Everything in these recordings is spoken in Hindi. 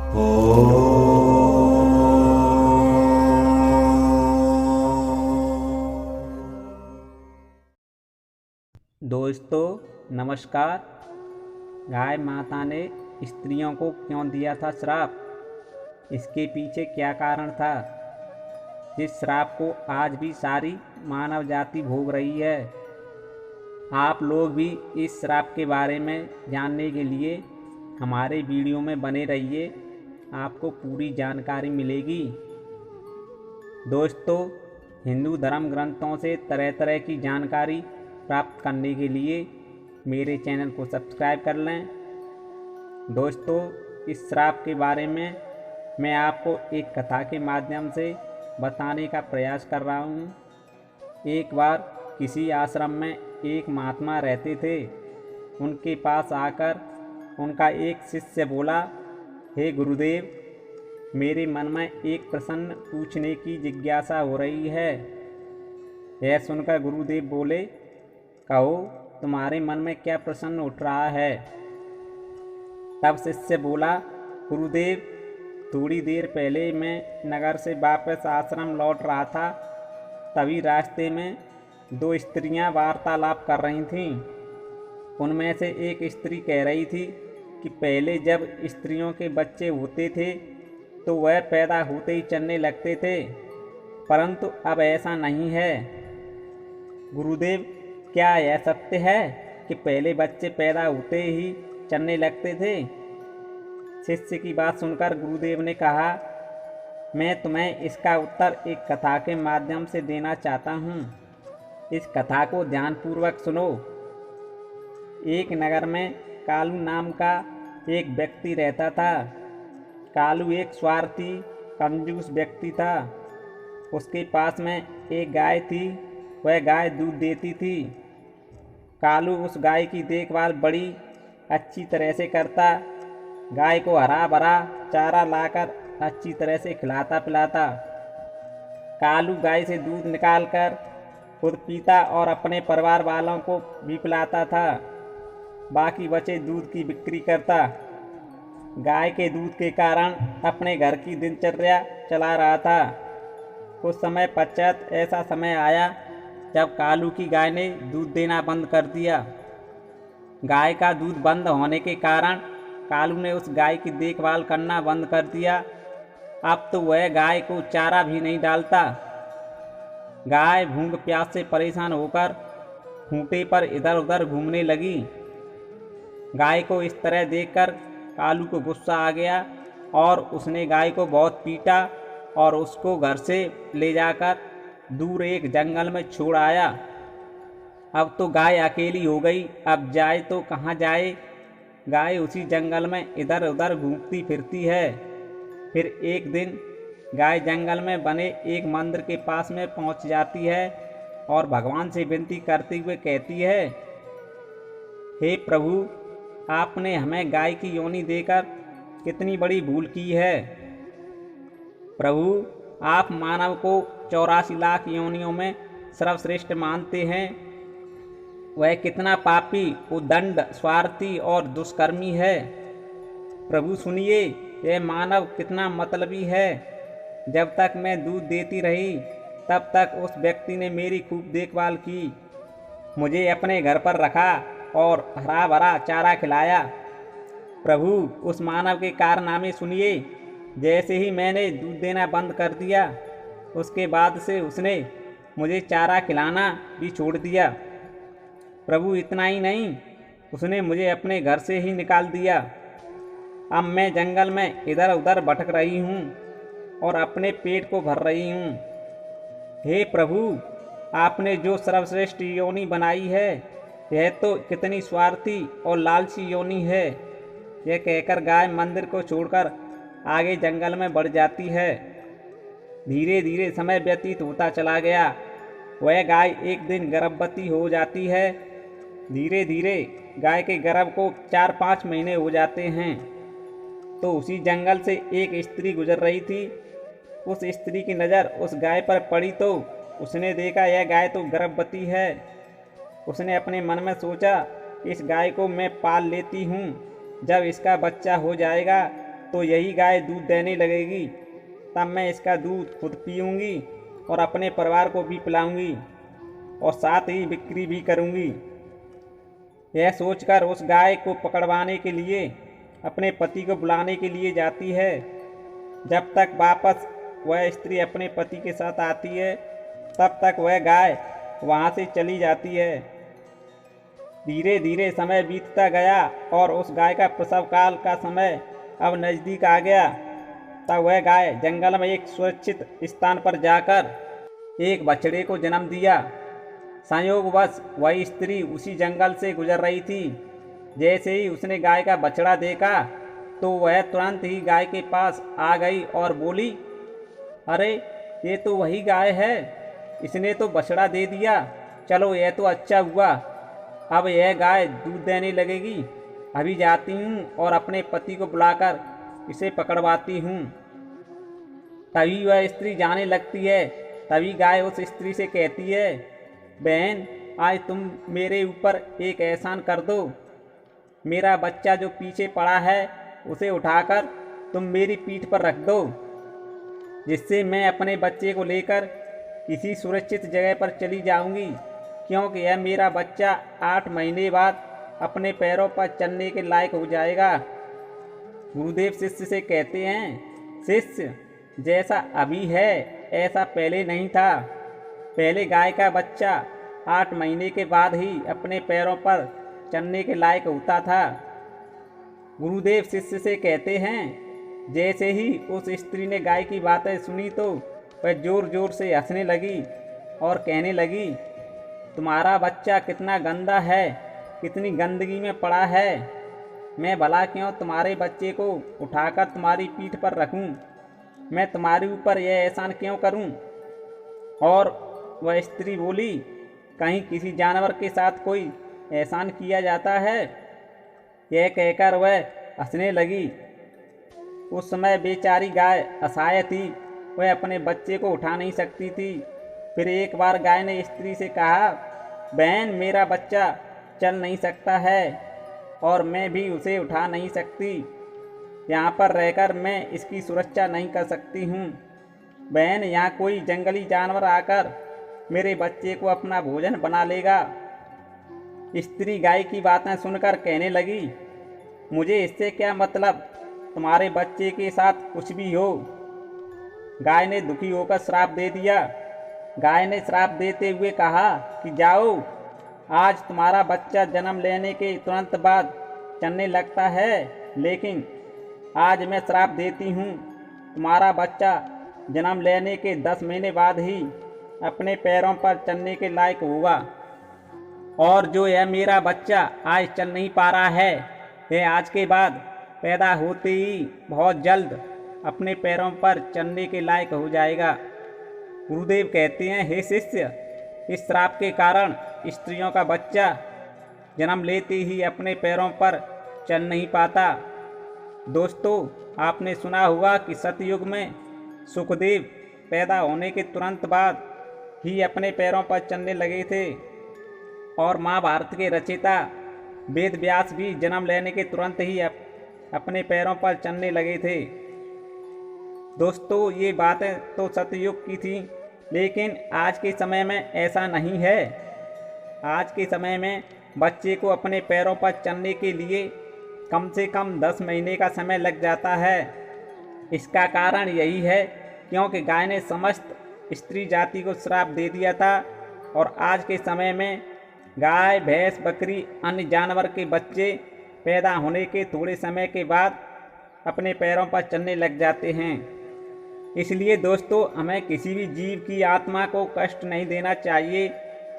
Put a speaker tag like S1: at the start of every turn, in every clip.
S1: दोस्तों नमस्कार। गाय माता ने स्त्रियों को क्यों दिया था श्राप? इसके पीछे क्या कारण था जिस श्राप को आज भी सारी मानव जाति भोग रही है? आप लोग भी इस श्राप के बारे में जानने के लिए हमारे वीडियो में बने रहिए, आपको पूरी जानकारी मिलेगी। दोस्तों, हिंदू धर्म ग्रंथों से तरह तरह की जानकारी प्राप्त करने के लिए मेरे चैनल को सब्सक्राइब कर लें। दोस्तों, इस श्राप के बारे में मैं आपको एक कथा के माध्यम से बताने का प्रयास कर रहा हूँ। एक बार किसी आश्रम में एक महात्मा रहते थे। उनके पास आकर उनका एक शिष्य बोला, हे गुरुदेव, मेरे मन में एक प्रश्न पूछने की जिज्ञासा हो रही है। यह सुनकर गुरुदेव बोले, कहो, तुम्हारे मन में क्या प्रश्न उठ रहा है? तब शिष्य बोला, गुरुदेव, थोड़ी देर पहले मैं नगर से वापस आश्रम लौट रहा था। तभी रास्ते में दो स्त्रियां वार्तालाप कर रही थीं। उनमें से एक स्त्री कह रही थी कि पहले जब स्त्रियों के बच्चे होते थे तो वह पैदा होते ही चलने लगते थे, परंतु अब ऐसा नहीं है। गुरुदेव, क्या यह सत्य है कि पहले बच्चे पैदा होते ही चलने लगते थे? शिष्य की बात सुनकर गुरुदेव ने कहा, मैं तुम्हें इसका उत्तर एक कथा के माध्यम से देना चाहता हूँ। इस कथा को ध्यानपूर्वक सुनो। एक नगर में कालू नाम का एक व्यक्ति रहता था। कालू एक स्वार्थी, कंजूस व्यक्ति था। उसके पास में एक गाय थी। वह गाय दूध देती थी। कालू उस गाय की देखभाल बड़ी अच्छी तरह से करता। गाय को हरा भरा चारा लाकर अच्छी तरह से खिलाता पिलाता। कालू गाय से दूध निकालकर खुद पीता और अपने परिवार वालों को भी पिलाता था। बाकी बचे दूध की बिक्री करता। गाय के दूध के कारण अपने घर की दिनचर्या चला रहा था। कुछ समय पश्चात ऐसा समय आया जब कालू की गाय ने दूध देना बंद कर दिया। गाय का दूध बंद होने के कारण कालू ने उस गाय की देखभाल करना बंद कर दिया। अब तो वह गाय को चारा भी नहीं डालता। गाय भूख प्यास से परेशान होकर खूंटे पर इधर उधर घूमने लगी। गाय को इस तरह देखकर कालू को गुस्सा आ गया और उसने गाय को बहुत पीटा और उसको घर से ले जाकर दूर एक जंगल में छोड़ आया। अब तो गाय अकेली हो गई, अब जाए तो कहाँ जाए। गाय उसी जंगल में इधर उधर घूमती फिरती है। फिर एक दिन गाय जंगल में बने एक मंदिर के पास में पहुंच जाती है और भगवान से विनती करते हुए कहती है, हे प्रभु, आपने हमें गाय की योनि देकर कितनी बड़ी भूल की है। प्रभु, आप मानव को 84 लाख योनियों में सर्वश्रेष्ठ मानते हैं। वह कितना पापी, उद्दंड, स्वार्थी और दुष्कर्मी है। प्रभु सुनिए, यह मानव कितना मतलबी है। जब तक मैं दूध देती रही तब तक उस व्यक्ति ने मेरी खूब देखभाल की, मुझे अपने घर पर रखा और हरा भरा चारा खिलाया। प्रभु, उस मानव के कारनामे सुनिए। जैसे ही मैंने दूध देना बंद कर दिया, उसके बाद से उसने मुझे चारा खिलाना भी छोड़ दिया। प्रभु, इतना ही नहीं, उसने मुझे अपने घर से ही निकाल दिया। अब मैं जंगल में इधर उधर भटक रही हूँ और अपने पेट को भर रही हूँ। हे प्रभु, आपने जो सर्वश्रेष्ठ योनि बनाई है, यह तो कितनी स्वार्थी और लालची योनि है। यह कहकर गाय मंदिर को छोड़कर आगे जंगल में बढ़ जाती है। धीरे धीरे समय व्यतीत होता चला गया। वह गाय एक दिन गर्भवती हो जाती है। धीरे धीरे गाय के गर्भ को 4-5 महीने हो जाते हैं। तो उसी जंगल से एक स्त्री गुजर रही थी। उस स्त्री की नज़र उस गाय पर पड़ी तो उसने देखा यह गाय तो गर्भवती है। उसने अपने मन में सोचा, इस गाय को मैं पाल लेती हूँ। जब इसका बच्चा हो जाएगा तो यही गाय दूध देने लगेगी, तब मैं इसका दूध खुद पीऊँगी और अपने परिवार को भी पिलाऊँगी और साथ ही बिक्री भी करूँगी। यह सोचकर उस गाय को पकड़वाने के लिए अपने पति को बुलाने के लिए जाती है। जब तक वापस वह स्त्री अपने पति के साथ आती है, तब तक वह गाय वहाँ से चली जाती है। धीरे धीरे समय बीतता गया और उस गाय का प्रसव काल का समय अब नज़दीक आ गया। तब वह गाय जंगल में एक सुरक्षित स्थान पर जाकर एक बछड़े को जन्म दिया। संयोगवश वही स्त्री उसी जंगल से गुजर रही थी। जैसे ही उसने गाय का बछड़ा देखा तो वह तुरंत ही गाय के पास आ गई और बोली, अरे ये तो वही गाय है, इसने तो बछड़ा दे दिया। चलो यह तो अच्छा हुआ, अब यह गाय दूध देने लगेगी। अभी जाती हूँ और अपने पति को बुलाकर इसे पकड़वाती हूँ। तभी वह स्त्री जाने लगती है। तभी गाय उस स्त्री से कहती है, बहन आज तुम मेरे ऊपर एक एहसान कर दो। मेरा बच्चा जो पीछे पड़ा है उसे उठाकर तुम मेरी पीठ पर रख दो, जिससे मैं अपने बच्चे को लेकर किसी सुरक्षित जगह पर चली जाऊंगी, क्योंकि यह मेरा बच्चा 8 महीने बाद अपने पैरों पर चलने के लायक हो जाएगा। गुरुदेव शिष्य से कहते हैं, शिष्य जैसा अभी है ऐसा पहले नहीं था। पहले गाय का बच्चा 8 महीने के बाद ही अपने पैरों पर चलने के लायक होता था। गुरुदेव शिष्य से कहते हैं, जैसे ही उस स्त्री ने गाय की बातें सुनी तो वह जोर जोर से हंसने लगी और कहने लगी, तुम्हारा बच्चा कितना गंदा है, कितनी गंदगी में पड़ा है। मैं भला क्यों तुम्हारे बच्चे को उठाकर तुम्हारी पीठ पर रखूं? मैं तुम्हारे ऊपर यह एहसान क्यों करूं? और वह स्त्री बोली, कहीं किसी जानवर के साथ कोई एहसान किया जाता है? यह कहकर वह हंसने लगी। उस समय बेचारी गाय असहाय थी, वह अपने बच्चे को उठा नहीं सकती थी। फिर एक बार गाय ने स्त्री से कहा, बहन मेरा बच्चा चल नहीं सकता है और मैं भी उसे उठा नहीं सकती। यहाँ पर रहकर मैं इसकी सुरक्षा नहीं कर सकती हूँ। बहन यहाँ कोई जंगली जानवर आकर मेरे बच्चे को अपना भोजन बना लेगा। स्त्री गाय की बातें सुनकर कहने लगी, मुझे इससे क्या मतलब, तुम्हारे बच्चे के साथ कुछ भी हो। गाय ने दुखी होकर श्राप दे दिया। गाय ने श्राप देते हुए कहा कि जाओ, आज तुम्हारा बच्चा जन्म लेने के तुरंत बाद चलने लगता है, लेकिन आज मैं श्राप देती हूँ, तुम्हारा बच्चा जन्म लेने के 10 महीने बाद ही अपने पैरों पर चलने के लायक होगा। और जो यह मेरा बच्चा आज चल नहीं पा रहा है, यह आज के बाद पैदा होते ही बहुत जल्द अपने पैरों पर चलने के लायक हो जाएगा। गुरुदेव कहते हैं, हे शिष्य, इस श्राप के कारण स्त्रियों का बच्चा जन्म लेते ही अपने पैरों पर चल नहीं पाता। दोस्तों, आपने सुना होगा कि सतयुग में सुखदेव पैदा होने के तुरंत बाद ही अपने पैरों पर चलने लगे थे और महाभारत के रचयिता वेद व्यास भी जन्म लेने के तुरंत ही अपने पैरों पर चलने लगे थे। दोस्तों, ये बातें तो सतयुग की थी, लेकिन आज के समय में ऐसा नहीं है। आज के समय में बच्चे को अपने पैरों पर चलने के लिए कम से कम 10 महीने का समय लग जाता है। इसका कारण यही है क्योंकि गाय ने समस्त स्त्री जाति को श्राप दे दिया था और आज के समय में गाय, भैंस, बकरी, अन्य जानवर के बच्चे पैदा होने के थोड़े समय के बाद अपने पैरों पर चलने लग जाते हैं। इसलिए दोस्तों, हमें किसी भी जीव की आत्मा को कष्ट नहीं देना चाहिए।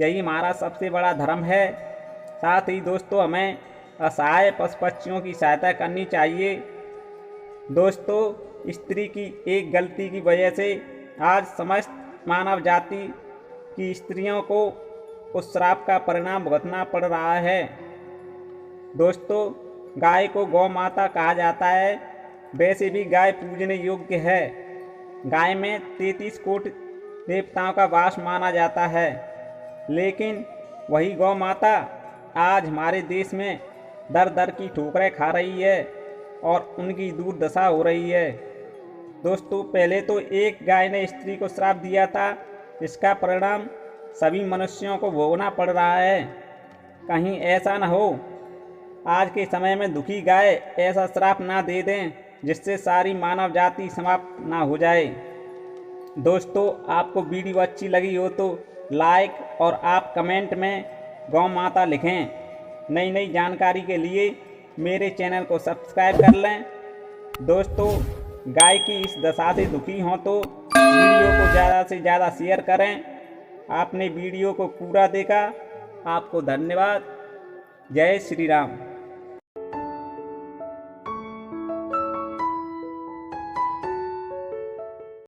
S1: यही हमारा सबसे बड़ा धर्म है। साथ ही दोस्तों, हमें असहाय पशु पक्षियों की सहायता करनी चाहिए। दोस्तों, स्त्री की एक गलती की वजह से आज समस्त मानव जाति की स्त्रियों को उस श्राप का परिणाम भुगतना पड़ रहा है। दोस्तों, गाय को गौ माता कहा जाता है। वैसे भी गाय पूजने योग्य है। गाय में 33 कोटि देवताओं का वास माना जाता है, लेकिन वही गौ माता आज हमारे देश में दर दर की ठोकरें खा रही है। और उनकी दुर्दशा हो रही है। दोस्तों, पहले तो एक गाय ने स्त्री को श्राप दिया था, इसका परिणाम सभी मनुष्यों को भोगना पड़ रहा है। कहीं ऐसा न हो आज के समय में दुखी गाय ऐसा श्राप ना दे दें जिससे सारी मानव जाति समाप्त ना हो जाए। दोस्तों, आपको वीडियो अच्छी लगी हो तो लाइक और आप कमेंट में गौ माता लिखें। नई नई जानकारी के लिए मेरे चैनल को सब्सक्राइब कर लें। दोस्तों, गाय की इस दशा से दुखी हों तो वीडियो को ज़्यादा से ज़्यादा शेयर करें। आपने वीडियो को पूरा देखा, आपको धन्यवाद। जय श्री राम।